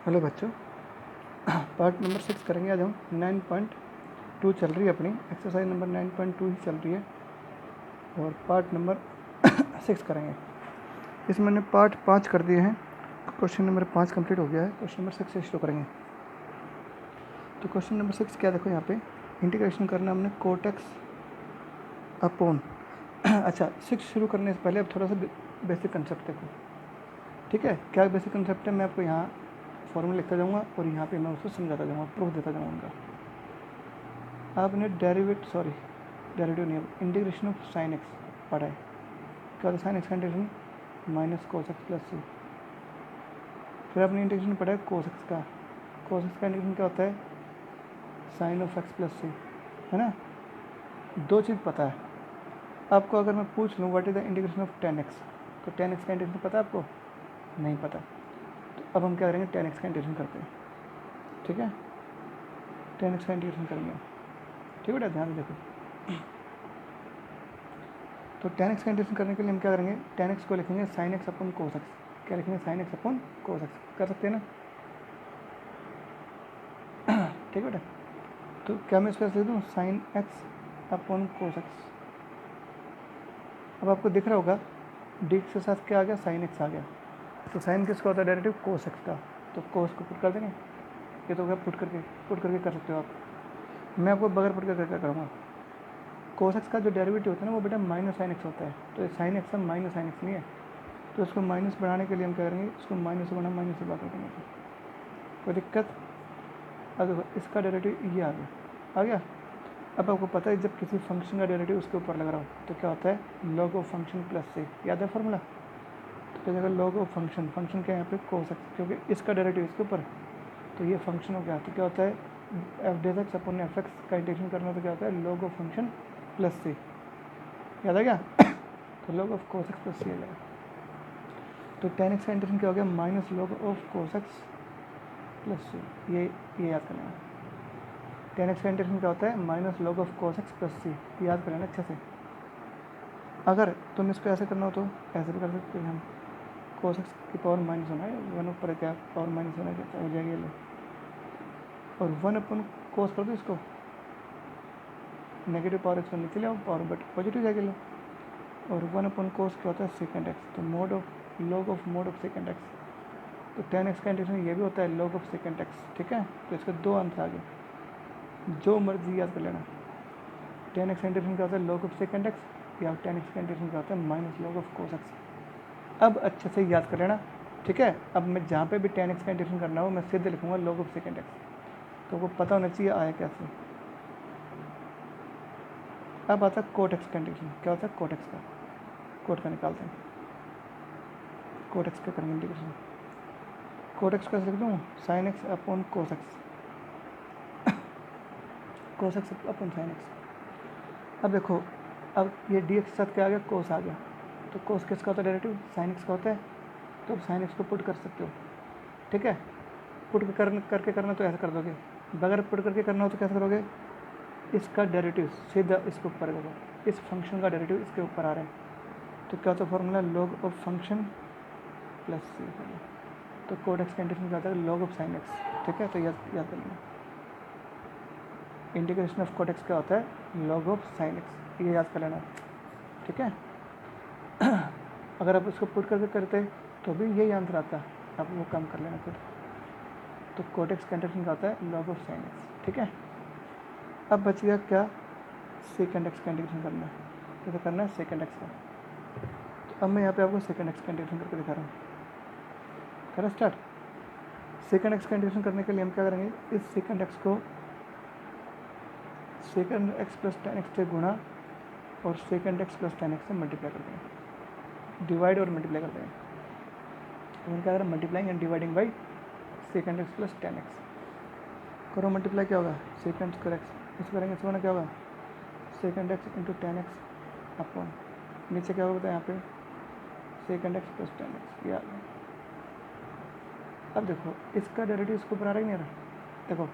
Hello बच्चों, part number 6 करेंगे आज हम। 9.2 चल रही है अपनी एक्सरसाइज नंबर 9.2 ही चल रही है और पार्ट नंबर 6 करेंगे। इसमें मैंने पार्ट 5 कर दिए हैं। क्वेश्चन नंबर 5 कंप्लीट हो गया है। क्वेश्चन नंबर 6 से शुरू करेंगे। तो क्वेश्चन नंबर 6 क्या, देखो यहाँ पे इंटीग्रेशन करना हमने कोटेक्स अपॉन अच्छा 6 शुरू करने से पहले अब थोड़ा सा बेसिक कंसेप्ट देखो, ठीक है। क्या बेसिक कंसेप्ट है मैं आपको यहाँ फॉर्मूला लिखता जाऊँगा और यहाँ पे मैं उसको समझाता जाऊँगा, प्रूफ देता जाऊँगा उनका। आपने डेरिवेटिव नहीं, इंटीग्रेशन ऑफ साइन एक्स पढ़ा है। क्या होता है साइन एक्स का integration? Minus cos x plus c. फिर आपने इंटीग्रेशन पढ़ा है कोस एक्स का। कोस एक्स का इंटीग्रेशन क्या होता है? Sign of x plus c, है ना। दो चीज़ पता है आपको। अगर मैं पूछ लूँ what is the integration of tan x, तो टेन एक्स का इंटीग्रेशन पता है आपको? नहीं पता। तो अब हम क्या करेंगे, टेन एक्स का इंटीग्रेशन करते हैं, ठीक है। टेन एक्स का इंटीग्रेशन करेंगे, ठीक है बेटा, ध्यान से देखो। तो टेन एक्स का इंटीग्रेशन करने के लिए हम क्या करेंगे, टेन एक्स को लिखेंगे sine x upon cos x. क्या लिखेंगे? Sine x upon cos x. कर सकते हैं ना, ठीक है बेटा। तो क्या मैं इसको ऐसे लिख दूँ, sine x upon cos x. अब आपको दिख रहा होगा डी के साथ क्या आ गया, साइन एक्स आ गया। तो साइन किसका होता है? डेरिवेटिव कोस एक्स का। तो कोस को पुट कर देंगे। ये तो क्या पुट करके कर सकते हो आप। मैं आपको बगैर पुट करके क्या करूँगा, कोस एक्स का जो डेरिवेटिव होता है ना वो बेटा माइनस साइन एक्स होता है। तो ये साइन एक्स है, माइनस साइन एक्स नहीं है। तो इसको माइनस बढ़ाने के लिए हम क्या करेंगे, इसको माइनस से बढ़ा माइनस से बात करेंगे। कोई दिक्कत? अब देखो इसका डेरिवेटिव ये आ गया। अब आपको पता है जब किसी फंक्शन का डेरिवेटिव उसके ऊपर लग रहा हो तो क्या होता है, लॉग ऑफ फंक्शन प्लस से। याद है फॉर्मूला? तो क्या जगह लॉग ऑफ फंक्शन, फंक्शन क्या है यहाँ पे कोस एक्स, क्योंकि इसका डेरिवेटिव इसके ऊपर, तो ये फंक्शन हो गया। तो क्या होता है, f dash x upon f x का इंटीग्रेशन करना, तो क्या होता है log of function plus c. याद आ गया? तो log of cos x plus c आ जाएगा। तो टेन एक्स का इंटीग्रेशन क्या हो गया, minus log of cos x plus c. ये याद कर लेना। टेन एक्स का इंटीग्रेशन क्या होता है, minus log of cos x plus c. याद कर लेना अच्छे से। अगर तुम इसको ऐसे करना हो तो ऐसे भी कर सकते हैं हम। कोस एक्स की पावर माइनस होना है, वन ऊपर क्या पावर माइनस होना है, हो जाएगी लो। और वन अपन कोस कर दो इसको, नेगेटिव पावर एक्स नीचे ले आओ, पावर बट पॉजिटिव जाएगी लो। और वन अपन कोस क्या होता है, सेकेंड एक्स। तो mode of log of mode of secant x. तो टेन एक्स का इंटीग्रेशन ये भी होता है लॉग ऑफ सेकेंड एक्स, ठीक है। तो इसके दो आंसर आ गए, जो मर्जी याद कर लेना। टेन एक्स का इंटीग्रेशन क्या होता है, लॉग ऑफ सेकेंड एक्स, या टेन एक्स का इंटीग्रेशन क्या होता है, minus log of cos x. अब अच्छे से याद कर लेना, ठीक है। अब मैं जहाँ पे भी टेन एक्स का इंटीग्रेशन करना हो मैं सीधे लिखूंगा लॉग ऑफ सेकेंड एक्स। तो वो पता होना चाहिए आया कैसे। अब आता है कोट एक्स का इंटीग्रेशन। क्या होता है कोट एक्स का, कोट का निकालते हैं। कोट एक्स का करेंगे इंटीग्रेशन। कोट एक्स का लिख दूँ, sine x upon cos x, कोस एक्स अपॉन साइन एक्स। अब देखो, अब ये डी एक्स के साथ क्या आ गया, कोस आ गया। तो कोस किसका होता है, डेरिवेटिव साइन एक्स का होता है। तो अब साइन एक्स को पुट कर सकते हो, ठीक है। पुट करके करना तो ऐसा कर दोगे, बगैर पुट करके करना हो तो कैसे करोगे, इसका डेरिवेटिव सीधा इसके ऊपर करो। इस फंक्शन का डेरिवेटिव इसके ऊपर आ रहा है, तो क्या होता है formula, log of function plus c. तो कोट एक्स का इंटीग्रेशन क्या होता है, लॉग ऑफ साइन एक्स, ठीक है। तो याद कर लेना, इंटीग्रेशन ऑफ कोट एक्स क्या होता है, लॉग ऑफ साइन एक्स। ये याद कर लेना, ठीक है। अगर आप इसको पुट करके करते तो भी यही आंसर आता, आप वो काम कर लेना फिर। तो कोट एक्स का इंटीग्रेशन क्या होता है, लॉग ऑफ साइन एक्स, ठीक है। अब बच गया क्या, सेकेंड एक्स का इंटीग्रेशन करना है। कैसे करना है, सेकेंड एक्स का। तो अब मैं यहाँ पे आपको सेकेंड एक्स का इंटीग्रेशन करके दिखा रहा हूँ। करें स्टार्ट। सेकेंड एक्स का इंटीग्रेशन करने के लिए हम क्या करेंगे, इस सेकेंड एक्स को second x plus tan x से गुणा और second x plus tan x से मल्टीप्लाई कर देंगे, डिवाइड और मल्टीप्लाई कर देंगे। तो हम क्या करें, multiplying and dividing by second x plus tan x. करो मल्टीप्लाई, क्या होगा, सेकेंड स्क्वायर एक्स। इसको करेंगे इसको ना क्या होगा, second x into ten x upon नीचे क्या होगा यहाँ पे, second x plus tan x. ये आ गया। अब देखो इसका डेरिवेटिव इसको ऊपर आ रहा ही नहीं आ रहा। देखो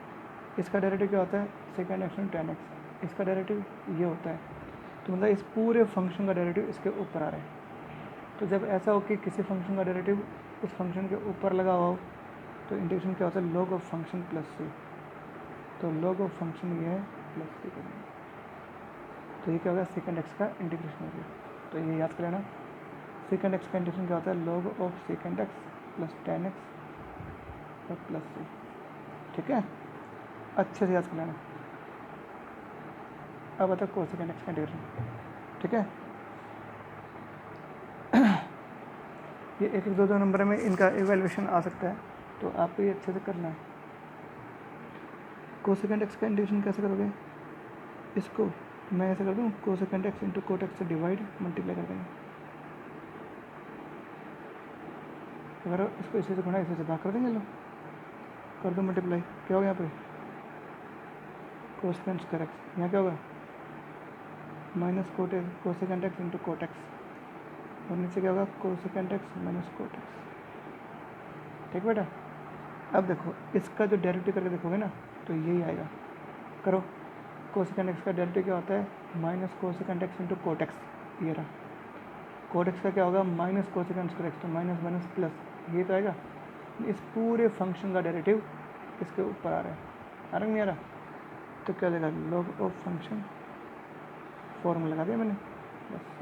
इसका डेरिवेटिव क्या होता है, second x into ten x. इसका डेरिवेटिव ये होता है, तो मतलब इस पूरे फंक्शन का डेरिवेटिव इसके ऊपर आ रहा है। तो जब ऐसा हो कि किसी फंक्शन का डेरिवेटिव उस फंक्शन के ऊपर लगा हुआ हो तो इंटीग्रेशन क्या होता है, log of function plus c. तो log ऑफ फंक्शन ये है प्लस सी करेंगे, तो ये क्या होगा, सेकंड एक्स का इंटीग्रेशन हो गया। तो ये याद कर लेना, सेकंड एक्स का इंटीग्रेशन क्या होता है, log of second x plus tan x और प्लस सी। ठीक है, अच्छे से याद कर लेना। अब आता है कोसेकेंड एक्स का इंटीग्रेशन। ठीक है, ये एक एक दो दो नंबर में इनका इवैल्यूएशन आ सकता है, तो आपको ये अच्छे से करना है। कोसेकेंड एक्स का इंटीग्रेशन कैसे करोगे, इसको मैं ऐसे कर दूँ, cosecant x into cot x से डिवाइड मल्टीप्लाई कर देंगे। अगर इसको इसी से गुणा इसी से भाग कर देंगे, लो कर दो मल्टीप्लाई, क्या होगा यहाँ पे, कोसेकेंड स्क्वायर एक्स, यहाँ क्या होगा minus cosecant x into coat x, और नीचे क्या होगा cosecant x minus cot x. ठीक बेटा, अब देखो इसका जो डेरिवेटिव करके देखोगे ना, तो यही आएगा। करो, कोसेकेंड एक्स का डेरिवेटिव क्या होता है, minus cosecant x into cot x, ये रहा। कोट एक्स का क्या होगा, माइनस कोसेकेंड स्क्वायर एक्स, तो माइनस माइनस प्लस, ये तो आएगा। इस पूरे फंक्शन का डेरिवेटिव इसके ऊपर आ रहा है, आ रहा नहीं आ रहा, तो क्या देगा, log ऑफ फंक्शन, फॉर्मूला लगा दिया मैंने, बस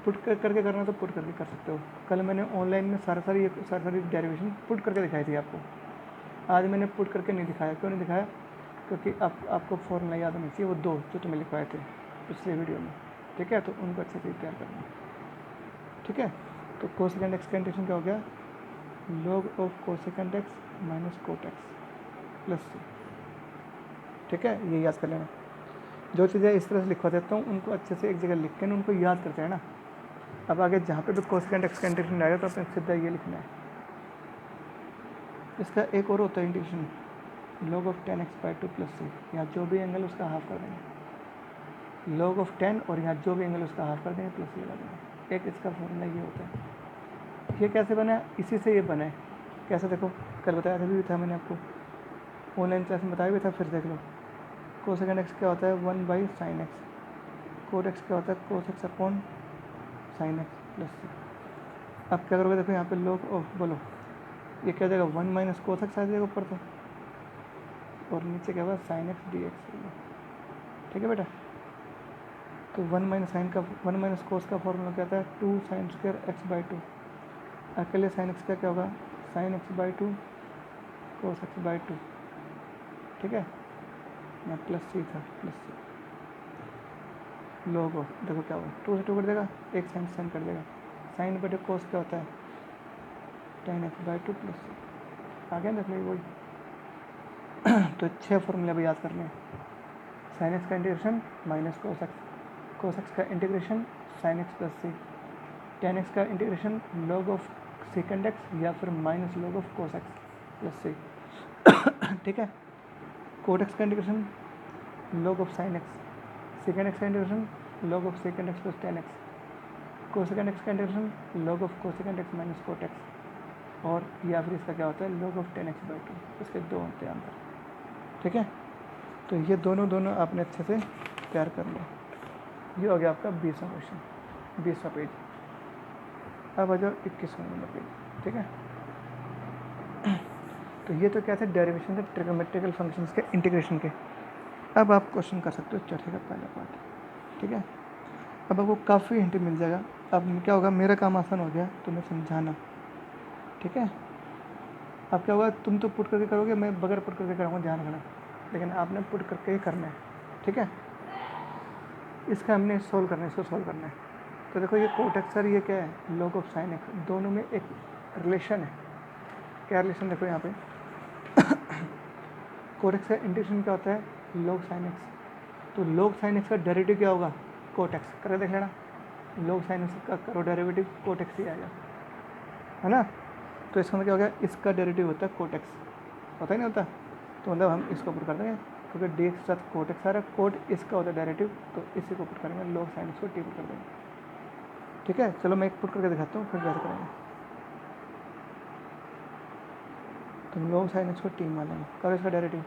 पुट करके करना तो पुट करके कर सकते हो। कल मैंने ऑनलाइन में सारी डेरिवेशन पुट करके दिखाई थी आपको, आज मैंने पुट करके नहीं दिखाया। क्यों नहीं दिखाया, क्योंकि आपको फॉर्मूला याद होनी चाहिए, वो दो जो तुम्हें लिखवाए थे पिछले वीडियो में। ठीक है, तो उनको अच्छे से तैयार करना। ठीक है, तो कोसेकेंड एक्स का इंटीग्रेशन क्या हो गया, log of cosecant x minus cot x plus c. ठीक है, ये याद कर लेना। जो चीज़ें इस तरह से लिखवा देता हूँ उनको अच्छे से एक जगह लिख के उनको याद करते हैं ना। अब आगे जहाँ पे भी कोसेकेंड एक्स का इंटीग्रेशन आएगा तो अपने सीधा ये लिखना है। इसका एक और होता है integration, log of tan x by two plus c, यहाँ जो भी एंगल उसका हाफ कर देंगे, log ऑफ टेन, और यहाँ जो भी एंगल उसका हाफ कर देंगे, प्लस सी लगा देंगे। एक इसका फॉर्मूला ये होता है। ये कैसे बना है, इसी से ये बना है। कैसे देखो, कल बताया था मैंने आपको, ऑनलाइन क्लास में बताया भी था, फिर देख लो। कोसेकेंड एक्स क्या होता है, one by sine x, cot x क्या होता है, cos x upon sine x plus c. अब क्या करोगे, देखो यहाँ पे log ऑफ, बोलो ये क्या जाएगा, वन माइनस कोस एक्स आ जाएगा ऊपर तो, और नीचे क्या होगा साइन एक्स डी एक्स। ठीक है बेटा, तो वन माइनस कोस का फॉर्मूला क्या आता है, two sine square x by two. अकेले साइन एक्स का क्या होगा, sine x by two cos x by two. ठीक है, यहाँ प्लस सी था, प्लस सी log ऑफ, देखो क्या होगा, टू से टू कर देगा, एक साइन साइन कर देगा, साइन बटे कोस क्या होता है, tan x by two plus c. आगे देख लो वही। तो 6 फॉर्मूले भी याद करने हैं। साइन एक्स का इंटीग्रेशन माइनस कोस एक्स का integration sine x plus c, tan x का integration log of secant x या फिर minus log of cos x plus c. ठीक है, कोट एक्स का integration log of sine x, secant x का integration log of secant x plus tan x, cosecant x का integration log of cosecant x minus cot x, और या फिर इसका क्या होता है log of tan x by to. इसके दो होते हैं अंतर। ठीक है, तो ये दोनों आपने अच्छे से तैयार कर लिया। ये हो गया आपका 20वां क्वेश्चन, 20वां पेज। अब आ जाओ 21वां नंबर पेज। ठीक है, तो ये तो क्या थे, डेरिवेशन से ट्रिग्नोमेट्रिकल फंक्शंस के इंटीग्रेशन के। अब आप क्वेश्चन कर सकते हो चौथे का पहला पार्ट। ठीक है, अब आपको काफ़ी हिंट मिल जाएगा। अब क्या होगा, मेरा काम आसान हो गया तुम्हें समझाना। ठीक है, अब क्या होगा, तुम तो पुट करके करोगे, मैं बगैर पुट करके कराऊंगा, ध्यान रखना, लेकिन आपने पुट करके ही करना है। ठीक है, इसका हमने सोल्व करना है, इसको सोल्व करना है। तो देखो ये कोट एक्स और ये क्या है, log ऑफ साइन एक्स, दोनों में एक रिलेशन है। क्या रिलेशन, देखो यहाँ पे कोट एक्स का इंटीग्रेशन क्या होता है, log साइन एक्स, तो log साइन एक्स का डेरिवेटिव क्या होगा, कोट एक्स। करके देख लेना, log साइन एक्स का करो डेरिवेटिव, कोट एक्स ही आएगा, है ना। तो इसका मतलब क्या हो गया, इसका डेरिवेटिव होता है कोट एक्स, होता ही नहीं होता, तो मतलब हम इसको पुट कर देंगे, क्योंकि डी एक्स साथ कोट एक्स आ रहा है, कोट इसका होता है डेरिवेटिव, तो इसी को पुट करेंगे, log साइन एक्स को टी पुट कर देंगे। ठीक है, चलो मैं एक पुट करके दिखाता हूँ, फिर कैसे करेंगे। तो log साइन एक्स को टी मान लेंगे, करो इसका डेरिवेटिव,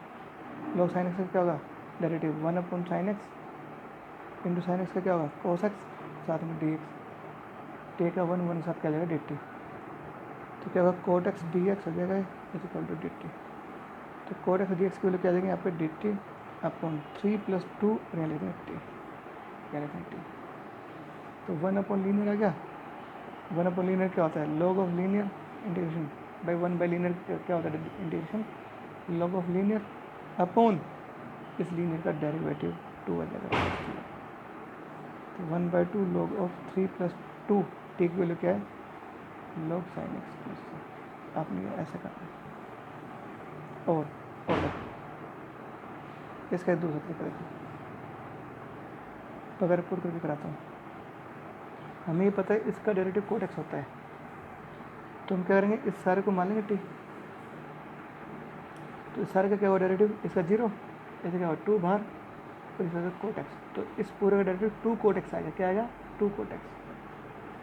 log साइन एक्स का क्या होगा, derivative one upon sine x into sine x का क्या होगा, कोस एक्स, साथ में डी एक्स, टी का वन साथ क्या जाएगा डी टी। तो क्या होगा कोट एक्स डी एक्स हो जाएगा is equal to d t. तो कोट एक्स डी एक्स की वैल्यू क्या आ जाएगी यहाँ पे डी टी अपॉन 3+2 टी। तो 1 लीनियर आ गया। 1 लीनियर क्या होता है log of linear integration by 1 linear क्या होता है integration log of linear upon इस लीनियर का डेरिवेटिव 2 आ जाएगा। तो 1/2 लॉग ऑफ 3+2 टी की वैल्यू क्या है लॉग साइन एक्स प्लस। आपने ऐसा करना है और इसका दूसरा तरीका देखो अगर पुट करके कराता हूँ। हमें ये पता है इसका डेरिवेटिव कोट एक्स होता है तो हम क्या करेंगे इस सारे को मान लेंगे टी। तो इस सारे का क्या हुआ डेरिवेटिव इसका 0 ऐसे क्या हुआ 2 बाहर तो इसका कोट एक्स। तो इस पूरे का डेरिवेटिव 2 कोट एक्स आएगा। क्या आएगा 2 कोट एक्स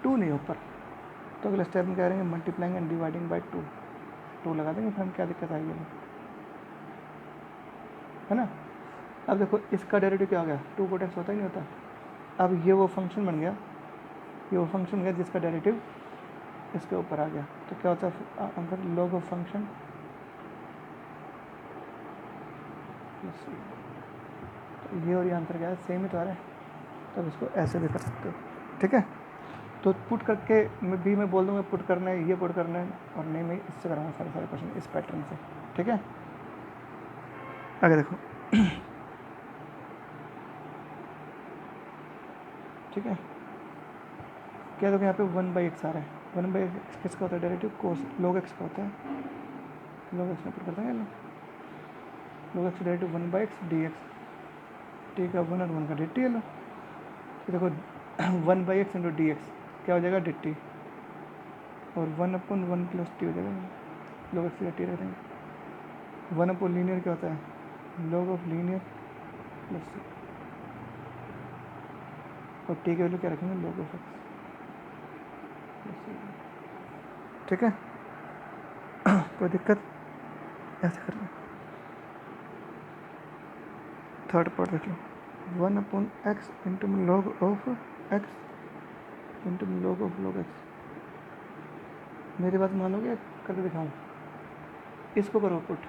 2 नहीं ऊपर। तो अगले स्टेप में क्या करेंगे मल्टीप्लाइंग एंड डिवाइडिंग बाई 2 लगा देंगे फिर हम क्या दिक्कत आएगी है ना। अब देखो इसका डेरिवेटिव क्या हो गया 2 कोट एक्स होता ही नहीं होता। अब ये वो फंक्शन बन गया जिसका डेरिवेटिव इसके ऊपर आ गया। तो क्या होता है अंदर लॉग ऑफ फंक्शन तो ये और ये आंसर क्या है सेम ही तो आ रहा है। तो इसको ऐसे भी कर सकते हो ठीक है। तो पुट करके मैं बोल दूँगा पुट करना है ये पुट करना है और नहीं मैं इससे कराऊंगा सारे क्वेश्चन इस पैटर्न से ठीक है। आगे देखो ठीक है क्या देखो यहाँ पे 1/x आ रहा है 1/x किसका होता है डेरिवेटिव कोस log x का होता है। log x में पुट करते हैं log x derivative 1/x dx T का 1 और 1 का dt है लो। तो देखो 1/x इंटू डी एक्स क्या हो जाएगा dt और 1/1 प्लस टी हो जाएगा log x का टी रख देंगे। 1 लीनियर क्या होता है log ऑफ लीनियर प्लस और टी की वैल्यू क्या रखेंगे log ऑफ x ठीक है। कोई दिक्कत ऐसे करना। थर्ड पार्ट देख लो 1/x into log of x into log of log x। मेरी बात मानोगे करके दिखाऊँ इसको करो पुट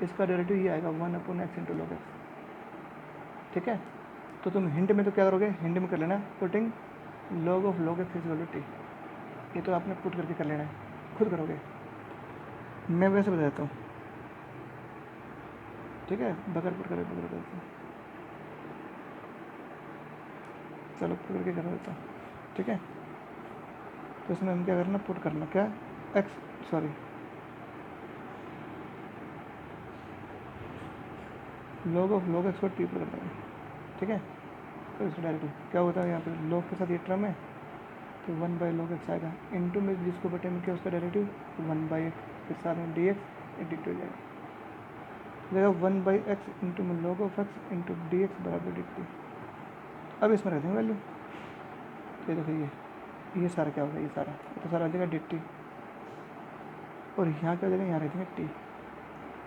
इसका डेरिवेटिव ये आएगा 1/x इंटू log x ठीक है। तो तुम हिंट में तो क्या करोगे हिंट में कर लेना putting log of log x is T. ये तो आपने पुट करके कर लेना है खुद करोगे मैं वैसे बता देता हूँ ठीक है बगैर पुट करके देता हूँ। चलो पुट करके कर देता हूँ ठीक है। तो इसमें हम क्या करना पुट करना क्या x sorry log of log x को टी पर कर देंगे ठीक है। तो इसका डायरेक्टिव क्या होता है यहाँ पे log के साथ ये टर्म है तो 1/log x आएगा इंटू में जिसको बटे में क्या उसका डेरिवेटिव 1/x के साथ में डी एक्स डी टी हो जाएगा 1/x इंटू में log of x into D x बराबर डी टी। अब इसमें रख देंगे वैल्यू ये देखो ये सारा क्या होगा ये तो सारा आ जाएगा डी टी और यहाँ क्या हो जाएगा यहाँ रख देंगे टी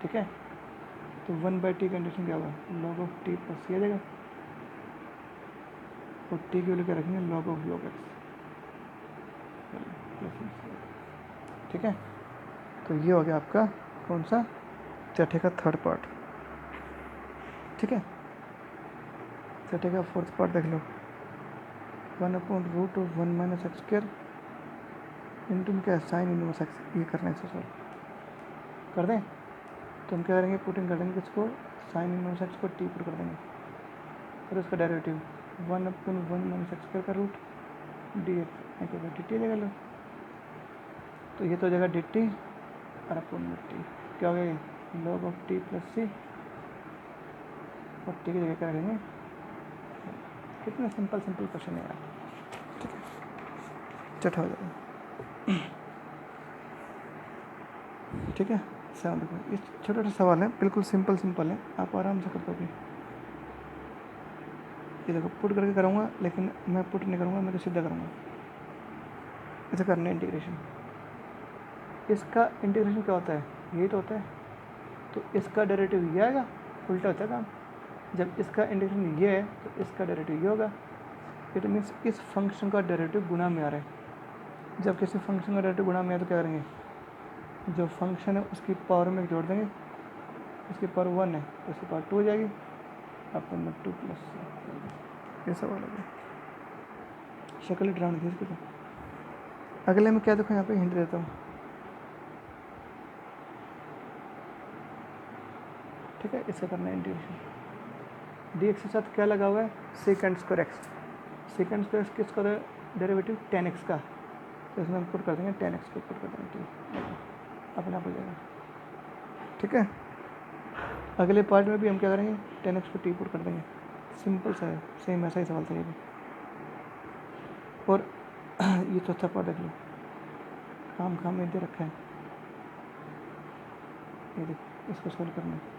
ठीक है। तो 1/t कंडीशन क्या होगा log of t plus c आ जाएगा और टी की वैल्यू क्या रखेंगे log ऑफ log x ठीक है। तो ये हो गया आपका कौन सा चौथे का थर्ड पार्ट ठीक है। चौथे का फोर्थ पार्ट देख लो 1/√1 - x² इंटू में क्या है साइन इनवर्स x ये करना है इसको सॉल्व कर दें। तो हम क्या करेंगे पुटिंग कर देंगे किसको साइन इनवर्स x को टी पर कर देंगे और उसका डेरिवेटिव 1/1 - x² का root d x d t लेगा लो। तो ये तो हो जाएगा डी टी और अपन टी क्या हो गया log ऑफ टी प्लस सी और टी की जगह क्या रखेंगे। कितना सिंपल क्वेश्चन है यार ठीक है चटा हो जाएगा ठीक है। सेवन देखो ये छोटा छोटा सवाल है बिल्कुल सिंपल है आप आराम से कर दोगे। ये देखो पुट करके करूँगा लेकिन मैं पुट नहीं करूँगा मैं तो सीधा करूँगा ऐसे करना है इंटीग्रेशन। इसका इंटीग्रेशन क्या होता है यही तो होता है। तो इसका डेरिवेटिव ये आएगा उल्टा होता है काम। जब इसका इंटीग्रेशन ये है तो इसका डेरिवेटिव ये होगा। इट मीन्स इस फंक्शन का डेरिवेटिव गुना में आ रहा है जब किसी फंक्शन का डेरिवेटिव गुणा में है तो क्या करेंगे, जो फंक्शन है उसकी पावर में जोड़ देंगे, उसकी पावर 1 है तो उसकी पावर 2 हो जाएगी, अपन में 2 प्लस ये सब वाला है। शक्ल ड्राउंड थी इसकी। तो अगले में क्या देखो, यहाँ पे हिंट देता हूँ, ठीक है। इसका करना है इंटीग्रेशन। डी एक्स के साथ क्या लगा हुआ है, second square x. Second square x किसका डेरिवेटिव 10x का, तो इसमें हम पुट कर देंगे 10x को पुट कर देंगे, ठीक अपने आप हो जाएगा, ठीक है। अगले पार्ट में भी हम क्या करेंगे, 10x को टी पुट कर देंगे, सिंपल सा है, सेम ऐसा ही सवाल था ये भी। और ये चौथा पार्ट देख लो, काम में दे रखा है, ये देखो इसको सोल्व करना है।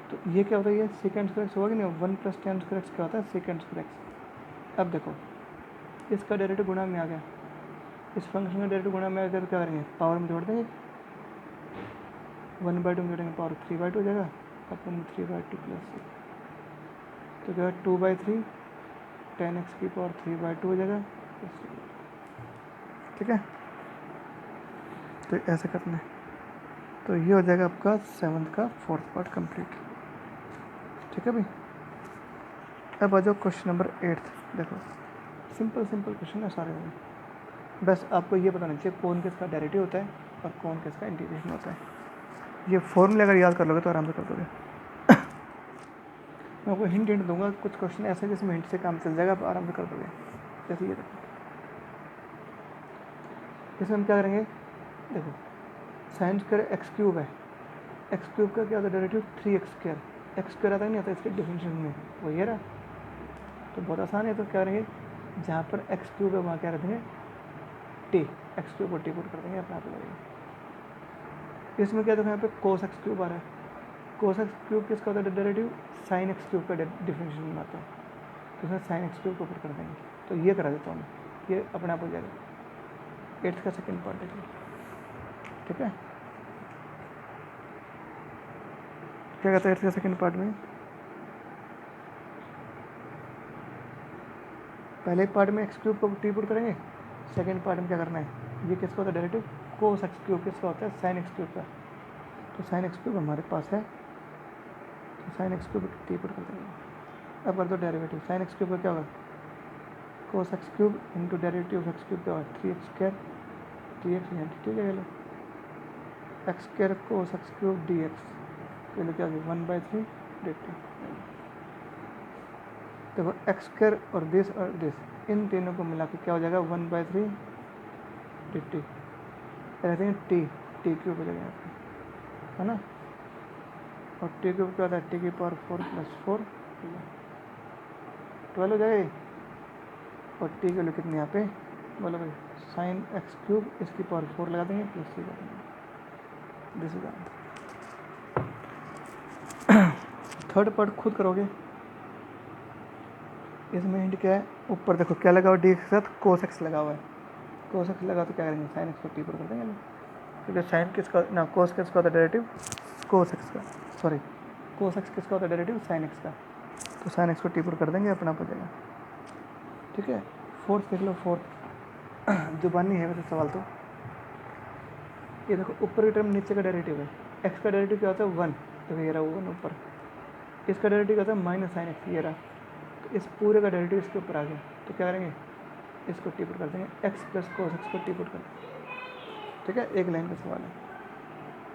तो ये क्या होता है, ये सेकेंड स्क्वायर एक्स होगा कि नहीं, 1 + 10 स्क्वायर एक्स क्या होता है, सेकेंड स्क्वायर एक्स। अब देखो इसका डेरिवेटिव गुणा में आ गया, इस फंक्शन का डेरिवेटिव गुणा में आ गया तो क्या करेंगे, पावर में जोड़ देंगे, 1/2 में जोड़ेंगे पावर 3/2 हो जाएगा, अपन 3/2 प्लस तो क्या 2/3 10x की पावर 3/2 हो जाएगा, ठीक है। तो ऐसे करना है, तो ये हो जाएगा आपका 7th का 4th पार्ट कंप्लीट, ठीक है भाई। अब आ जाओ क्वेश्चन नंबर 8। देखो सिंपल क्वेश्चन है सारे में, बस आपको ये पता नहीं चाहिए कौन किसका डेरिवेटिव होता है और कौन किसका इंटीग्रेशन होता है। ये फॉर्मूले अगर याद कर लोगे तो आराम से कर दोगे। मैं आपको हिंट दूंगा, कुछ क्वेश्चन ऐसे जिसमें हिंट से काम चल जाएगा, आप आराम से कर दोगे। जैसे ये देखो, इसमें हम क्या करेंगे, देखो साइन स्क्वायर एक्स क्यूब है, एक्स क्यूब का क्या होता है डेरिवेटिव 3x², एक्स स्क्वायर आता है नहीं आता इसके डिफिनेशन में, वो ये रहा। तो बहुत आसान है, तो क्या करेंगे, जहाँ पर एक्स क्यूब है वहाँ क्या रखेंगे टी, एक्स क्यूब को टी पुट कर देंगे, अपना आप लगेगा। इसमें क्या देखो, यहाँ पे कोस एक्स क्यूब आ रहा है, कोस एक्स क्यूब किसका होता है डेरिवेटिव, साइन एक्स क्यूब का डिफिनेशन में आता है, तो इसमें साइन एक्स क्यूब को पुट कर देंगे। तो ये करा देता हूँ मैं, ये अपने आप हो जाएगा। 8th का सेकेंड पार्ट देखिए, ठीक है। क्या कहता है 8th का सेकेंड पार्ट में, पहले पार्ट में एक्स क्यूब को टी पुट करेंगे, सेकेंड पार्ट में क्या करना है, ये किसका होता है डेरिवेटिव, कोस एक्स क्यूब किसका होता है, साइन एक्स क्यूब का। तो साइन एक्स क्यूब हमारे पास है, तो sine x cube T put कर देंगे। अब कर दो डेरिवेटिव, साइन एक्स क्यूब का क्या होगा, cos x cube into derivative of x cube क्या होगा 3x², 3x यहाँ टी हो जाएगा, x² cos x cube dx, तो क्या होगा 1/3 dt। देखो x² और दिस इन तीनों को मिला के क्या हो जाएगा 1/3 dt, रहते हैं टी क्यूब हो जाएगा यहाँ पे, है ना। और टी क्यूब क्या होता है, टी की पावर 4 + 4 12 हो जाएगा, और टी की वैल्यू कितनी यहाँ पे, बोलो भाई साइन एक्स क्यूब, इसकी पावर 4 लगा देंगे प्लस सी लगा देंगे, this is answer. Third part खुद करोगे, इसमें हिंट क्या है, ऊपर देखो क्या लगा हुआ डी के साथ कोस एक्स लगा हुआ है, कोस एक्स लगा तो क्या करेंगे साइन एक्स को टी पर कर देंगे, क्योंकि साइन किसका ना कोस किसका होता है डेरिवेटिव, कोस एक्स का, सॉरी कोस एक्स किसका होता है डेरिवेटिव साइन एक्स का, तो साइन एक्स को टी पर कर देंगे, अपना हो जाएगा, ठीक है। 4th देख लो, 4th जुबानी है वैसे सवाल तो, ये देखो ऊपर की टर्म नीचे का डेरिवेटिव है, एक्स का डेरिवेटिव क्या होता है 1, तो ये रहा 1 ऊपर, इसका डेरिवेटिव क्या होता है माइनस साइन एक्स, ये रहा, तो इस पूरे का डेरिवेटिव इसके ऊपर आ गया, तो क्या करेंगे इसको टी पुट कर देंगे, एक्स प्लस कोस एक्स को टी पुट कर देंगे, ठीक है। एक लाइन का सवाल है,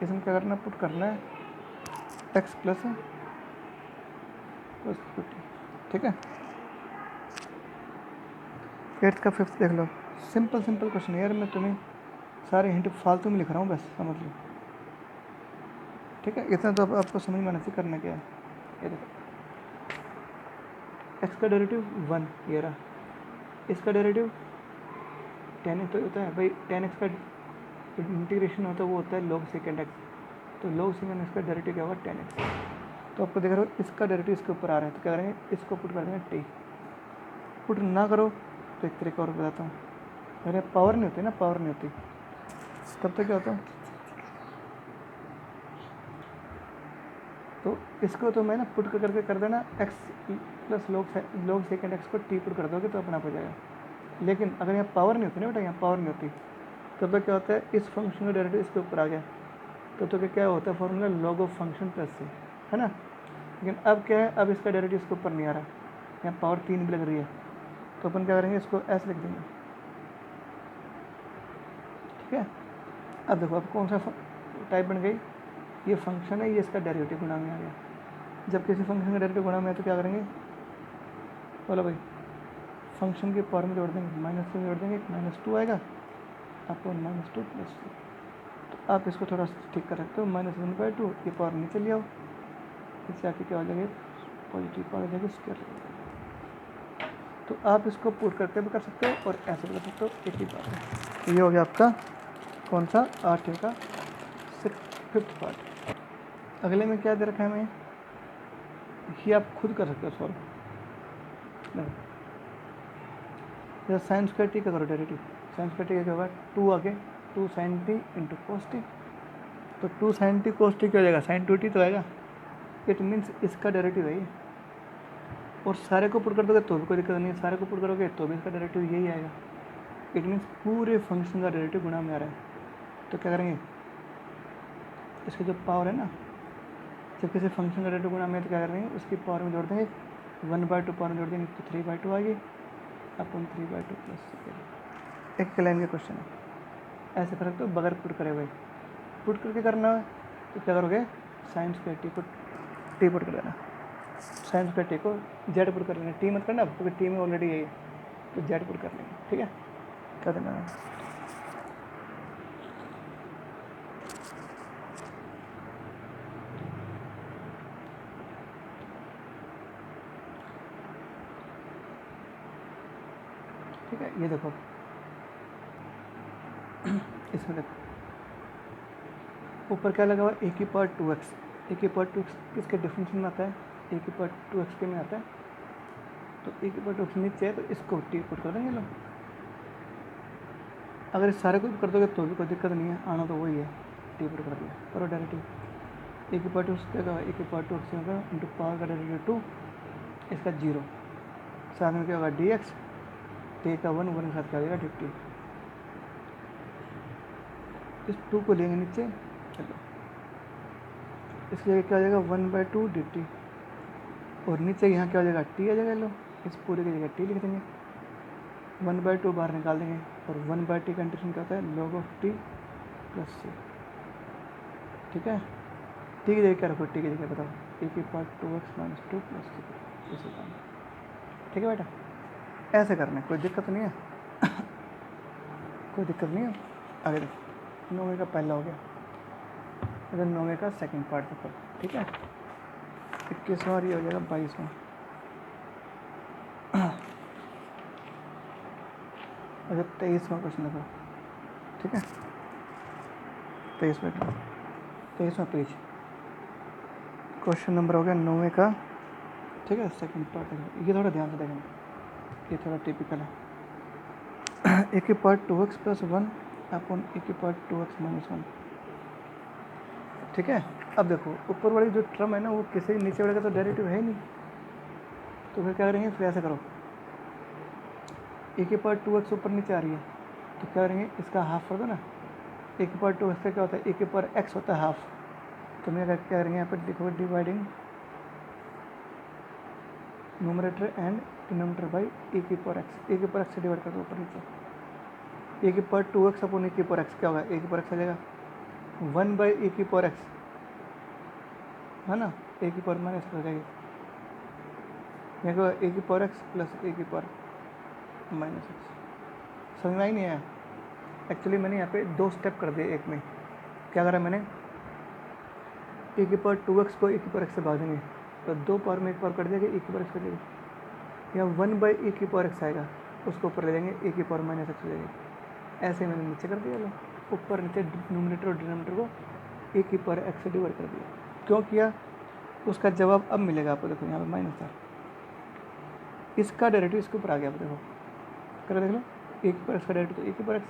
इसमें क्या करना, पुट करना है एक्स प्लस कोस टी, ठीक है। 8th का 5th देख लो, सिंपल क्वेश्चन यार, मैं तुम्हें सारे हिंट फालतू में लिख रहा हूँ, बस समझ लो, ठीक है। इतना तो अब आपको समझ में आना चाहिए करना क्या है। ये देखो एक्स का डेरिवेटिव 1 ये रहा, इसका डेरिवेटिव 10x तो होता है भाई, 10x का इंटीग्रेशन होता है वो होता है log सेकेंड एक्स, तो log सेकेंड एक्स का डेरिवेटिव क्या होगा 10x। तो आपको देख रहे हो इसका डेरिवेटिव इसके ऊपर आ रहा है, तो क्या करेंगे इसको पुट कर देंगे टी, पुट ना करो तो एक तरीका और बताता हूँ, अरे पावर नहीं होती ना, पावर नहीं होती तब तक क्या होता है, तो इसको तो मैं ना पुट करके कर देना x plus log second x को टी पुट कर दोगे तो अपना हो जाएगा, लेकिन अगर यहाँ पावर नहीं होती ना बेटा, यहाँ पावर नहीं होती तब तो क्या होता है, इस फंक्शन का डेरिवेटिव इसके ऊपर आ गया तो क्या होता है formula log of function plus c, है ना। लेकिन अब क्या है, अब इसका डेरिवेटिव इसके ऊपर नहीं आ रहा, यहाँ पावर 3 भी लग रही है, तो अपन क्या करेंगे, इसको ऐसे लिख देंगे। ठीक है, अब देखो अब कौन सा टाइप बन गई, ये फंक्शन है, ये इसका डेरिवेटिव गुणा में आ गया। जब किसी फंक्शन का डेरिवेटिव गुणा में है तो क्या करेंगे, बोलो भाई, फंक्शन के पावर में जोड़ देंगे, माइनस से जोड़ देंगे, -2 आएगा अपन -2 प्लस 2। तो आप इसको थोड़ा ठीक कर सकते हो, -1/2 ये पावर नीचे ले आओ, इससे आके क्या हो जाएगा, पॉजिटिव पावर हो जाएगी स्क्वायर। तो आप इसको पुट करके भी कर सकते हो और ऐसे भी कर सकते हो, एक ही बात है। ये हो गया आपका कौन सा 8 का 5th पार्ट। अगले में क्या दे रखा है हमें, ये आप खुद कर सकते हो सॉल्व। जैसे साइन स्क्वायर टी का करो डेरिवेटिव, साइन स्क्वायर टी क्या होगा, 2 आगे 2 sin t into cos t, तो 2 sin t कोस टी क्या हो जाएगा, sin 2t तो आएगा। इट मीन्स इसका डेरिवेटिव है ये, और सारे को पुट कर दोगे तो भी कोई दिक्कत नहीं है, सारे को पुट करोगे तो भी इसका डेरिवेटिव यही आएगा। इट मीन्स पूरे फंक्शन का डेरिवेटिव गुणा में आ रहा है। तो क्या करेंगे, इसकी जो पावर है ना, जब किसी फंक्शन का डेरिवेटिव गुणा में है तो क्या करेंगे, उसकी पावर में जोड़ देंगे, 1/2 पावर में जोड़ देंगे तो 3/2 आएगी, अपन 3/2 प्लस एक लाइन का क्वेश्चन है। ऐसे कर सकते हो बगैर पुट करे हुए, पुट करके करना है तो क्या करोगे, साइन स्क्वायर टी पुट कर देना, साइन स्क्वायर टी को जेड पुट कर लेना, टी मत करना क्योंकि टी में ऑलरेडी है तो जेड पुट कर लेंगे। ठीक है, कर देना। ठीक है, ये देखो इसमें देखो ऊपर क्या लगा हुआ, a की पावर 2x, a की पावर 2x किसके डिफरेंशियल में आता है, a की पावर 2x के में आता है, तो a की पावर 2x नीचे है तो इसको t पुट कर देंगे लोग। अगर इस सारे को भी कर दोगे तो भी कोई दिक्कत नहीं है, आना तो वही है, t पुट कर दिया, करो डेरिवेटिव। a की पावर 2x क्या होगा, a की पावर 2x होगा इंटू पावर का डेरिवेटिव 2, इसका 0, साथ में क्या होगा dx, t का 1 के साथ क्या हो जाएगा dt, इस 2 को लेंगे नीचे, चलो इसके लिए क्या हो जाएगा 1/2 dt, और नीचे यहाँ क्या हो जाएगा t आ जाएगा, लो इस पूरे की जगह t लिख देंगे, 1/2 बाहर निकाल देंगे, और 1/t का इंटीग्रेशन क्या होता है, log of t plus c। ठीक है, t की जगह क्या रखो, t की जगह बताओ, a की पावर 2x - 2 प्लस c, इसे काम। ठीक है बेटा, ऐसे करना है, कोई दिक्कत नहीं है कोई दिक्कत नहीं है। आगे देखो, 9वें का पहला हो गया, अगर 9वें का सेकंड पार्ट देखो। ठीक है, 21वां और ये हो जाएगा 22वां। अच्छा 23वां क्वेश्चन देखो। ठीक है, 23वां पेज, क्वेश्चन नंबर हो गया 9वें का। ठीक है, सेकंड पार्ट है, ये थोड़ा ध्यान से देखेंगे, ये थोड़ा टिपिकल है। a की पावर 2x + 1 अपन a की पावर 2x - 1। ठीक है, अब देखो ऊपर वाली जो टर्म है ना वो किसी नीचे वाले का तो डेरिवेटिव है ही नहीं, तो फिर क्या करेंगे, फिर ऐसा करो, a की पावर 2x ऊपर नीचे आ रही है तो क्या करेंगे, इसका हाफ कर दो ना, a की पावर 2x का क्या होता है, a की पावर x होता है हाफ, तो मैं क्या करेंगे यहाँ पर लिखोगे dividing numerator and denominator by a की पावर x, a की पावर x से डिवाइड कर दो ऊपर नीचे, a की पावर 2x अपॉन a की पावर x क्या होगा, a की पावर x आ जाएगा 1/a की पावर x, है ना, a की पावर माइनस हो जाएगी, यहाँ क्या a की पावर x प्लस a की पावर माइनस x। समझ में आई नहीं आया, एक्चुअली मैंने यहाँ पे 2 स्टेप कर दिए एक में। क्या करा मैंने, a की पावर 2x को a की पावर x से भाग देंगे तो 2 पावर में 1 पावर कट जाएगा, a की पावर x कर देंगे, या 1/a की पावर x आएगा, उसको ऊपर ले लेंगे, a की पावर माइनस x हो जाएगी। ऐसे मैंने नीचे कर दिया, लो ऊपर नीचे न्यूमरेटर और डिनोमिनेटर को a की पावर x से डिवाइड कर दिया। क्यों किया, उसका जवाब अब मिलेगा आपको, देखो यहाँ पर माइनस था, इसका डेरिवेटिव इसके ऊपर आ गया, आप देखो कर देख लो, a की पावर x का डेरिवेटिव तो a की पावर x,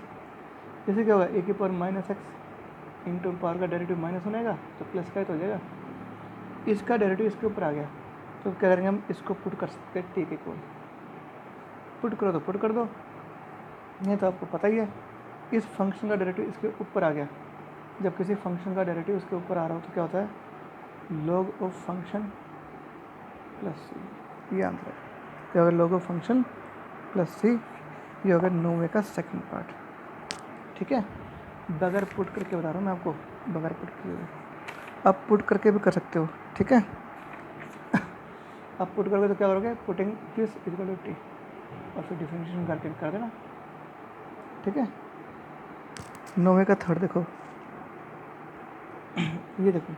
जैसे क्या होगा a की power minus x into power का डेरिवेटिव माइनस होनेगा तो प्लस का तो हो जाएगा, इसका डेरिवेटिव इसके ऊपर आ गया, तो क्या करेंगे हम इसको पुट कर सकते हैं, टी के इक्वल, पुट करो तो पुट कर दो, ये तो आपको पता ही है। इस फंक्शन का डेरिवेटिव इसके ऊपर आ गया। जब किसी फंक्शन का डेरिवेटिव उसके ऊपर आ रहा हो तो क्या होता है, log of function plus c, ये आंसर है। क्या होगा, log of function plus c, ये होगा 9वें का सेकंड पार्ट। ठीक है, बगैर पुट करके बता रहा हूँ मैं आपको, बगैर पुट किए। आप पुट करके भी कर सकते हो। ठीक है, आप पुट करोगे तो क्या करोगे, putting this equal to t, और फिर डिफरेंशिएशन करके कर देना। ठीक है, 9वें का थर्ड देखो, ये देखो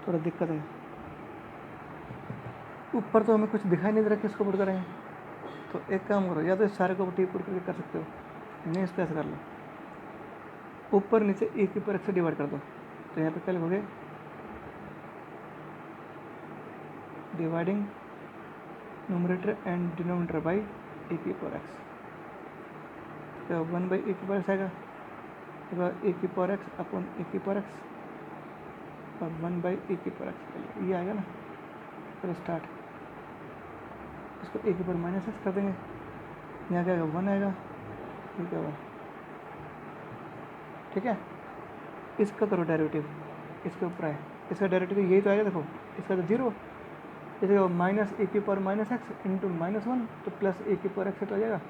थोड़ा दिक्कत है, ऊपर तो हमें कुछ दिखाई नहीं दे रहा किसको पुट करेंगे। तो एक काम करो, या तो इस सारे को टी पुट करके कर सकते हो, नहीं इसको ऐसे कर लो, ऊपर नीचे एक के ऊपर एक से डिवाइड कर दो। तो यहाँ पे क्या लिखोगे, dividing numerator and denominator by a की पावर एक्स। तो 1 बाई ए की पावर एक्स आएगा, ए की पावर एक्स अपॉन ए की पावर एक्स, और 1 बाई ए की पावर एक्स, ये आएगा ना। फिर स्टार्ट, इसको ए के ऊपर माइनस एक्स कर देंगे, यहाँ क्या आएगा 1 आएगा, ये क्या होगा। ठीक है, इसका करो डेरिवेटिव, इसके ऊपर है, इसका डेरिवेटिव यही तो आएगा, देखो इसका तो जीरो, जैसे माइनस ए की पावर माइनस एक्स इंटू -1 तो प्लस ए की पावर एक्स तो आ जाएगा।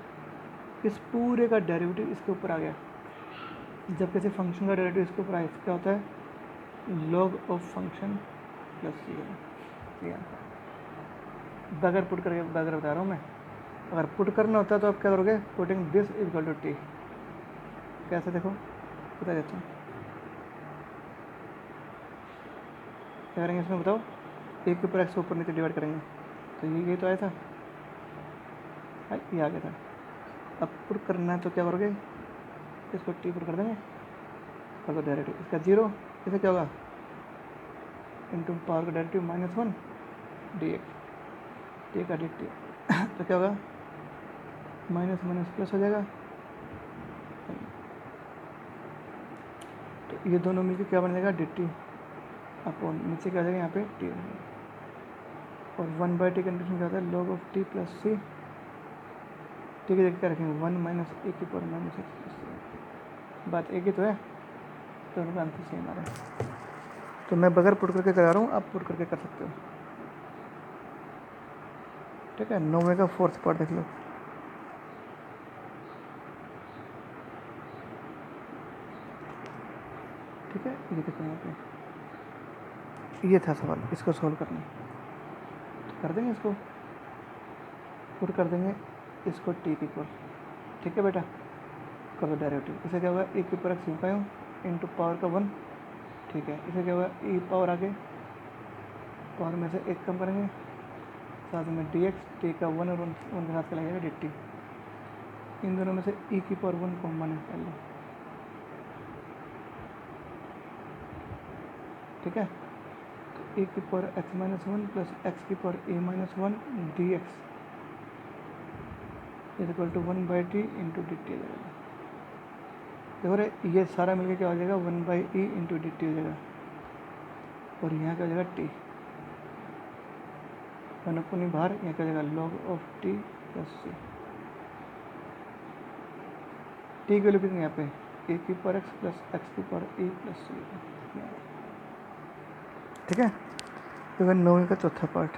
इस पूरे का डेरिवेटिव इसके ऊपर आ गया। जब किसी फंक्शन का डेरिवेटिव इसके ऊपर आए क्या होता है, log of function plus c है। बगैर पुट करके बगैर बता रहा हूँ मैं। अगर पुट करना होता है तो आप क्या करोगे, putting this equal to t. कैसे देखो बता देता हूँ, क्या करेंगे इसमें बताओ, एक के ऊपर एक्स ऊपर नीचे डिवाइड करेंगे, तो ये तो आया था, ये आ गया था। अब पुट करना है तो क्या करोगे, इसको टी पुट कर देंगे, कर दो डेरिवेटिव, इसका जीरो, इसे क्या होगा, इंटू पावर का डेरिवेटिव -1 डी एक्स, टी का डी टी, तो क्या होगा, माइनस माइनस प्लस हो जाएगा। तो ये दोनों मिलकर क्या बन जाएगा, डी टी अपॉन नीचे क्या आ जाएगा यहाँ पे टी, और 1 बाई टी कंडीशन क्या होता है, log of t plus c. T की जगह क्या रखेंगे, 1 माइनस ए की power minus x plus c. बात एक ही तो है, दोनों का आंसर सेम आ रहा है। तो मैं बगैर पुट करके करा रहा हूँ, आप पुट करके कर सकते हो। ठीक है, 9वें का फोर्थ पार्ट देख लो। ठीक है, ये देखो यहाँ पे ये था सवाल, इसको सॉल्व करना, तो कर देंगे, इसको पुट कर देंगे, इसको टी की इक्वल। ठीक है बेटा, कर दो डेरिवेटिव, इसे क्या होगा, ए की ऊपर एक्स यूँ इंटू पावर का 1। ठीक है, इसे क्या होगा, ई पावर आगे, पावर में से एक कम करेंगे, साथ में डी एक्स, टी का 1 और 1 के साथ चला जाएगा डी टी। इन दोनों में से ई की पावर 1 कॉमन है पहले। ठीक है, तो ए की पावर x-1 प्लस एक्स की power a-1 d x is equal to 1 by t into d t हो जाएगा। देखो रे, ये सारा मिलकर क्या हो जाएगा, 1 by E into d t हो जाएगा, और यहाँ क्या हो जाएगा टी, 1 अपनी बाहर, यहाँ क्या हो जाएगा, log of t plus c. T की वैल्यू कितनी यहाँ पे, ए की पावर एक्स प्लस एक्स की पावर ए प्लस सी। ठीक है, तो 9वें का चौथा पार्ट,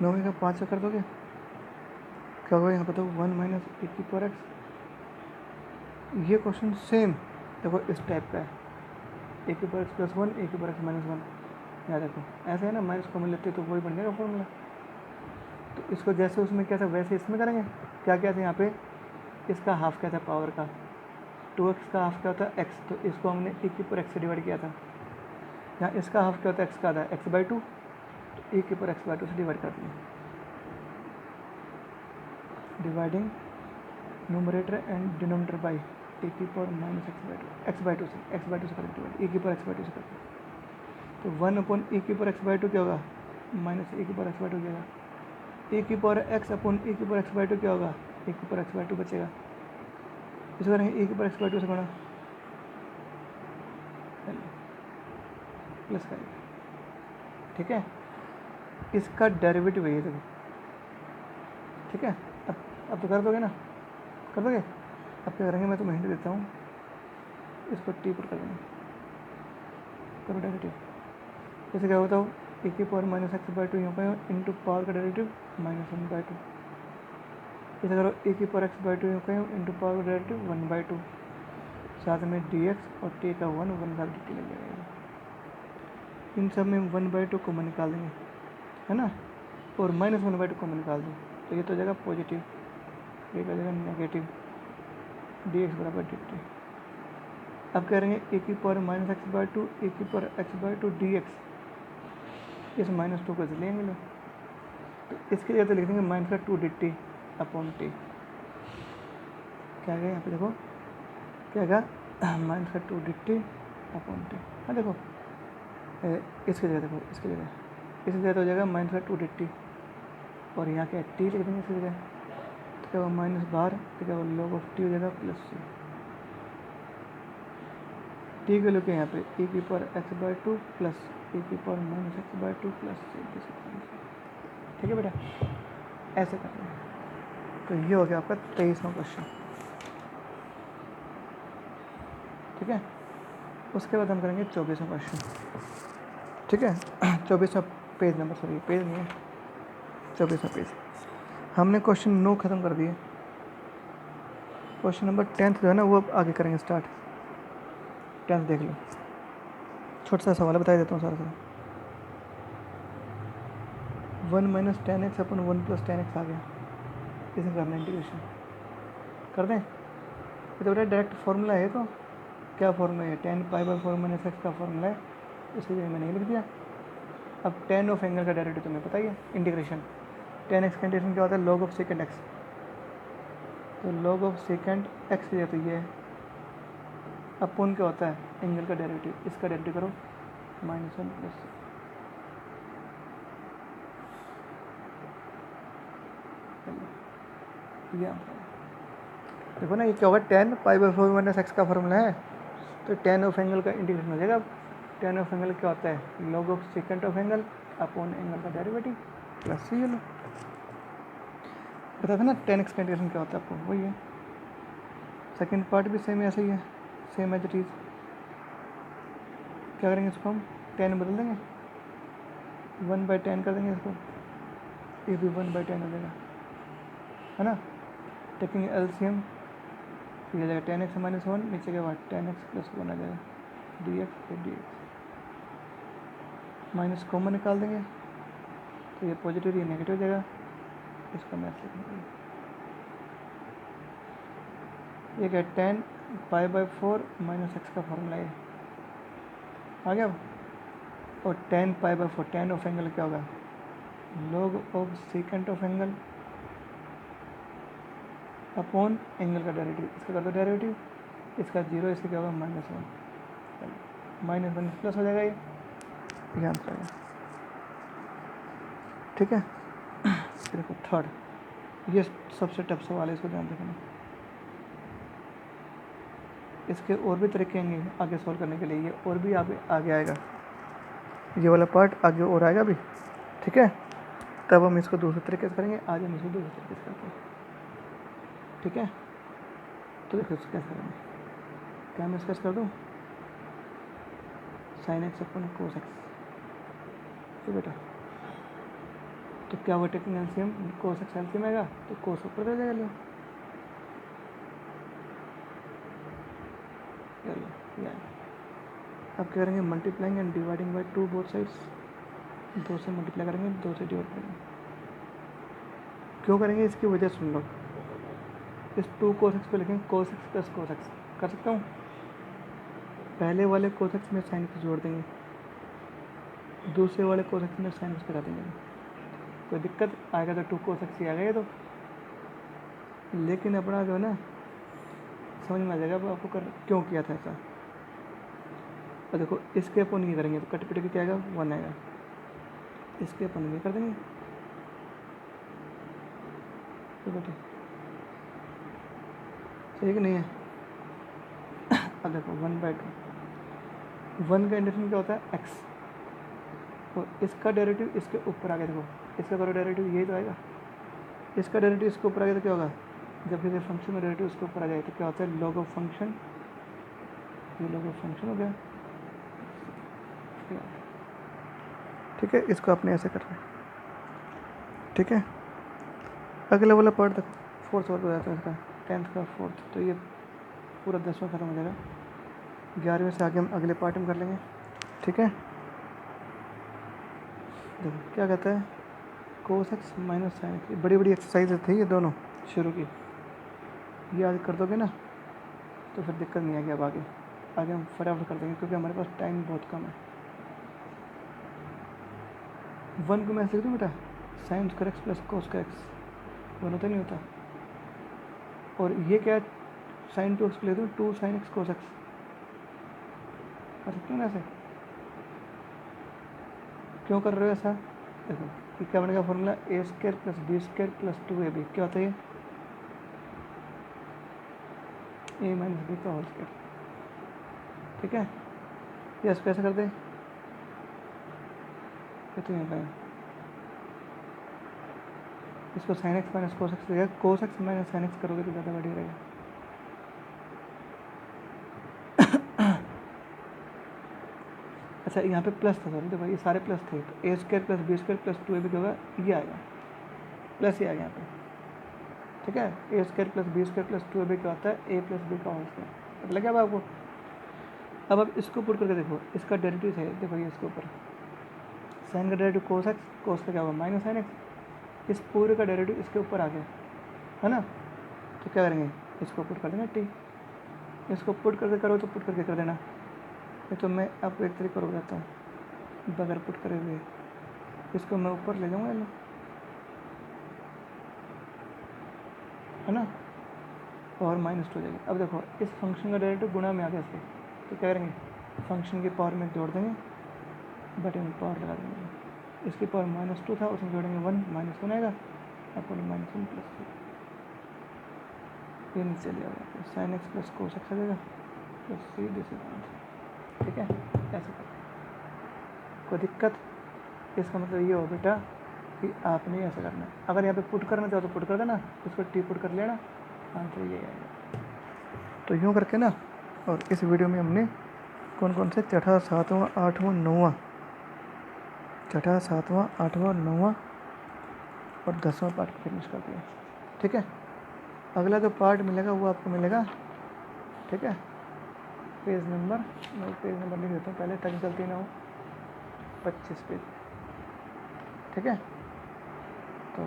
9वें का 5 कर दोगे, क्या होगा यहाँ पे, तो 1 माइनस ए की पावर एक्स। ये क्वेश्चन सेम देखो इस टाइप का है, ए की पावर एक्स प्लस 1, ए की पावर एक्स -1। याद रखो, ऐसे है ना, माइनस कॉमन लेते तो वही बन जाएगा फॉर्मूला। तो इसको जैसे उसमें क्या था वैसे इसमें करेंगे। क्या क्या था यहाँ पे, इसका हाफ क्या था पावर का, 2x का हाफ क्या होता है x, तो इसको हमने ए की पावर एक्स से डिवाइड किया था। यहाँ इसका हाफ क्या होता है x का आधा x/2, तो ए की पावर x/2 से डिवाइड कर दिया। Dividing numerator and denominator by a की पावर माइनस x/2 से कर डिवाइड, ए की पावर x/2 से कर दिया। तो 1 अपॉन ए की पावर x/2 क्या होगा, माइनस ए की पावर x/2 हो जाएगा। ए की पावर x अपॉन ए की पावर x/2 क्या होगा, ए की पावर x/2 बचेगा। इसको करेंगे ए की पावर x/2 से गुणा, प्लस करेंगे। ठीक है, इसका डेरिवेटिव है ये देखो। ठीक है, अब तो कर दोगे ना, कर दोगे? अब क्या करेंगे, मैं तुम्हें हिंट देता हूँ, इसको टी पुट कर देंगे, करो डेरिवेटिव। जैसे क्या होता हो, ए की power minus x by to यहाँ पर इंटू पावर का derivative minus one by two. इसे करो ए की पावर एक्स बाई टू यहाँ पर इंटू पावर का डेरिवेटिव वन बाई टू, साथ में डी एक्स और टी का वन भाग डी टी लग जाएगा। इन सब में वन बाई टू कॉमन निकाल देंगे, है ना, और minus one by two common निकाल दें, तो ये तो हो जाएगा पॉजिटिव, ये हो जाएगा नेगेटिव, डी एक्स बराबर डी टी। अब कह रहे हैं ए की power minus x by two, a की power x by two d x, इस माइनस टू को लेंगे लोग, तो इसके लिए तो लिख देंगे माइनस का two d t upon t. क्या गया यहाँ पे देखो, क्या गया, माइनस का two d t upon t. हाँ देखो, इसकी जगह देखो, इसकी जगह तो हो जाएगा माइनस का टू डी टी, और यहाँ क्या टी लिख देंगे इसकी जगह, तो क्या वो माइनस बाहर, तो क्या वो लॉग ऑफ टी हो जाएगा प्लस सी। टी के लोग यहाँ पे ए की power x by two plus a की power minus x by two plus c. ठीक है बेटा, ऐसे करना है। तो ये हो गया आपका 23वां क्वेश्चन। ठीक है, उसके बाद हम करेंगे 24वां क्वेश्चन। ठीक है, 24वां पेज नंबर, सॉरी पेज नहीं है, 24वां पेज। हमने क्वेश्चन 9 ख़त्म कर दिए, क्वेश्चन नंबर 10 जो है ना वो अब आगे करेंगे स्टार्ट। 10 देख लो, छोटा सा सवाल बता देता हूँ सारा। 1 minus ten x upon 1 plus tan x आ गया, इसे करना इंटीग्रेशन कर दें। ये तो बेटा डायरेक्ट फार्मूला है, तो क्या फार्मूला है, ten pi by four minus x का फार्मूला है, इसकी जगह मैंने लिख दिया। अब टेन ऑफ एंगल का डायरेक्टिव तुम्हें पता ही है, इंटीग्रेशन टेन एक्स का इंटीग्रेशन क्या होता है, लॉग ऑफ सेकेंड एक्स, तो लॉग ऑफ सेकेंड एक्स की जगह तो ये है, अपन क्या होता है एंगल का डेरिवेटिव, इसका डेरिवेटिव करो माइनस वन प्लस, ये देखो ना, ये क्या होगा, ten pi by four minus x का फॉर्मूला है, तो टेन ऑफ एंगल का इंटीग्रेशन हो जाएगा। टेन ऑफ एंगल क्या होता है, log of second of angle upon angle का डेरिवेटिव प्लस ये लो, पता था ना टेन एक्स का इंटीग्रेशन क्या होता है आपको, वही है। सेकेंड पार्ट भी सेम ऐसे ही है, सेम एज इट इज़। क्या करेंगे इसको, हम टेन बदल देंगे, 1/10 कर देंगे इसको, ये भी 1/10 हो जाएगा, है ना। टेकिंग एलसीएम ये जाएगा 10x माइनस वन, नीचे के बाद 10x प्लस वन आ जाएगा, डी एक्स और डी एक्स, माइनस कॉमन निकाल देंगे, तो ये पॉजिटिव ये नेगेटिव हो जाएगा, इसका मैथ लिखेंगे। ये क्या, 10 pi by four minus x का फॉर्मूला है आ गया। और 10 pi by four, 10 of angle क्या होगा, log of second of angle upon angle का डेरिवेटिव, इसका कर दो डेरिवेटिव, इसका जीरो, इसका क्या होगा minus one, minus one plus हो जाएगा, ये आंसर आएगा। ठीक है, देखो थर्ड, ये सबसे टफ सवाल है, इसको ध्यान रखना। इसके और भी तरीके आएंगे आगे सॉल्व करने के लिए, ये और भी आगे आएगा, ये वाला पार्ट आगे और आएगा भी। ठीक है, तब हम इसको दूसरे तरीके से करेंगे, आज हम इसको दूसरे तरीके से करते हैं। ठीक है, तो देखो इसको कैसे करेंगे, क्या मैं स्केच कर दूँ, sine x upon cos x, तो बेटा तो क्या हुआ, taking LCM, cos x LCM आएगा, तो कोस ऊपर दे जाएगा, लो ये अब क्या करेंगे, multiplying and dividing by two both sides, दो से मल्टीप्लाई करेंगे, दो से डिवाइड करेंगे। क्यों करेंगे, इसकी वजह सुन लो, इस टू कोस एक्स को लिखेंगे कोस एक्स प्लस कोस एक्स, कर सकता हूँ, पहले वाले कोस एक्स में साइन एक्स जोड़ देंगे, दूसरे वाले कोस एक्स में साइन एक्स करा देंगे, कोई दिक्कत आएगा तो टू कोस एक्स ही आ गया तो, लेकिन अपना जो है ना समझ में आ जाएगा अब आपको कर क्यों किया था ऐसा। और देखो इसके अपन ये करेंगे तो कट पिट के क्या आएगा, वन आएगा, इसके अपन ये कर देंगे, तो बेटे सही कि नहीं है। अब देखो 1/2, 1 का इंटीग्रेशन क्या होता है x, तो इसका डेरिवेटिव इसके ऊपर आ गया, देखो इसका करो डेरिवेटिव यही तो आएगा, इसका डेरिवेटिव इसके ऊपर आ गया तो क्या होगा जब किसी फंक्शन में डेरिवेटिव उसके ऊपर आ जाए तो क्या होता है, लॉग ऑफ फंक्शन, ये लॉग ऑफ फंक्शन हो गया, ठीक है। इसको आपने ऐसे करना है, ठीक है। अगला वाला पार्ट देखो, फोर्थ वाला हो जाता है इसका, 10th का फोर्थ, तो ये पूरा 10वां खत्म हो जाएगा। 11वें से आगे हम अगले पार्ट में कर लेंगे, ठीक है। देखो क्या कहता है, cos x minus sine x, बड़ी बड़ी एक्सरसाइज थी ये दोनों शुरू की, याद कर दोगे ना तो फिर दिक्कत नहीं आएगी। अब आगे हम फटाफट कर देंगे क्योंकि हमारे पास टाइम बहुत कम है। 1 को मैं ऐसे लिख दूँ बेटा, साइन स्क्वायर एक्स प्लस कोस का एक्स, दोनों तो नहीं होता। और ये क्या है, साइन 2x ले दूँ, 2 साइन एक्स कोस एक्स, कर सकते हो ना ऐसे। क्यों कर रहे हो ऐसा, देखो ये क्या बनेगा formula, a square plus b square plus 2ab, क्या होता है ये, ए माइनस बी का होल स्क्वायर, ठीक है। ये इसको ऐसे कर दे, ये तो यहाँ पर इसको sine x minus cos x रहेगा, cos x minus sine x करोगे तो ज़्यादा बढ़िया रहेगा। अच्छा यहाँ पे प्लस था, सॉरी देखो ये सारे प्लस थे, तो a square plus b square plus 2ab क्या होगा, ये आएगा, प्लस ही आ गया यहाँ पे, ठीक है। A square plus b square plus 2ab क्या होता है, ए प्लस बी का होल स्क्वायर, पता लगा अब आपको। अब आप इसको पुट करके देखो, इसका डेरिवेटिव है, देखो ये इसके ऊपर साइन का डेरिवेटिव कोस एक्स, कोस का क्या होगा माइनस साइन एक्स, इस पूरे का डेरिवेटिव इसके ऊपर आ गया है ना। तो क्या करेंगे, इसको पुट कर देना टी, इसको पुट करके करो तो पुट करके कर देना, ये तो मैं आपको एक तरीके और बताता हूँ बगैर पुट करे हुए, इसको मैं ऊपर ले जाऊँगा लो, है ना, और माइनस 2 हो जाएगी। अब देखो इस फंक्शन का डेरिवेटिव गुणा में आ गया इसके, तो क्या करेंगे, फंक्शन की पावर में जोड़ देंगे, बटे में पावर लगा देंगे, इसकी पावर -2 था उसमें जोड़ेंगे 1, -1 आएगा, आपको -1 प्लस 2, ये नीचे ले आओगे, तो sine x plus cos x आ जाएगा प्लस सी डी सी, ठीक है। ऐसे कर, कोई दिक्कत, इसका मतलब ये हो बेटा कि आपने ऐसा करना है, अगर यहाँ पे पुट करना चाहो तो पुट कर देना, इसको टी पुट कर लेना, आंसर ये आएगा। तो यूँ करके ना, और इस वीडियो में हमने कौन कौन से छठा सातवां आठवां नौवां, छठा सातवां आठवां नौवां और 10वां पार्ट फिनिश कर दिया, ठीक है। अगला जो पार्ट मिलेगा वो आपको मिलेगा, ठीक है। पेज नंबर, मैं पेज नंबर लिख देता हूँ पहले ताकि गलती ना हो, 25 पेज, ठीक है। तो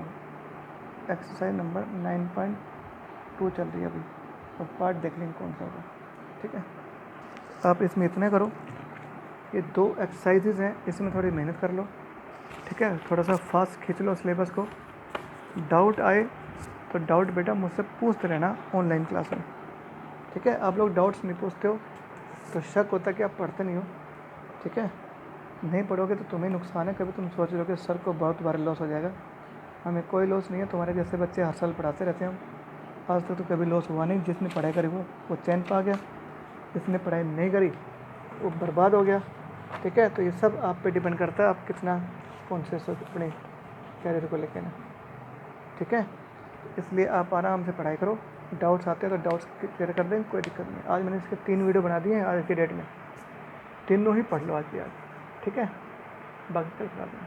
एक्सरसाइज नंबर 9.2 चल रही है अभी, और पार्ट देख लेंगे कौन सा होगा, ठीक है। आप इसमें इतना करो, ये 2 एक्सरसाइजेज हैं, इसमें थोड़ी मेहनत कर लो, ठीक है। थोड़ा सा फास्ट खींच लो सिलेबस को, डाउट आए तो डाउट बेटा मुझसे पूछते रहना ऑनलाइन क्लास में, ठीक है। आप लोग डाउट्स नहीं पूछते हो तो शक होता है कि आप पढ़ते नहीं हो, ठीक है। नहीं पढ़ोगे तो तुम्हें नुकसान है, कभी तुम सोच रहे हो कि सर को बहुत बार लॉस हो जाएगा, हमें कोई लॉस नहीं है, तुम्हारे जैसे बच्चे हर साल पढ़ाते रहते हैं हम, आज तक तो कभी लॉस हुआ नहीं। जिसने पढ़ाई करी वो चैन पा गया, जिसने पढ़ाई नहीं करी वो बर्बाद हो गया, ठीक है। तो ये सब आप पे डिपेंड करता है, आप कितना कॉन्शियस हो अपने कैरियर को लेकर ना, ठीक है। इसलिए आप आराम से पढ़ाई करो, डाउट्स आते हैं तो डाउट्स क्लियर कर दें, कोई दिक्कत नहीं। आज मैंने इसके 3 वीडियो बना दिए हैं आज की डेट में, तीनों ही पढ़ लो आज की आज, ठीक है। बाकी कल करा दें।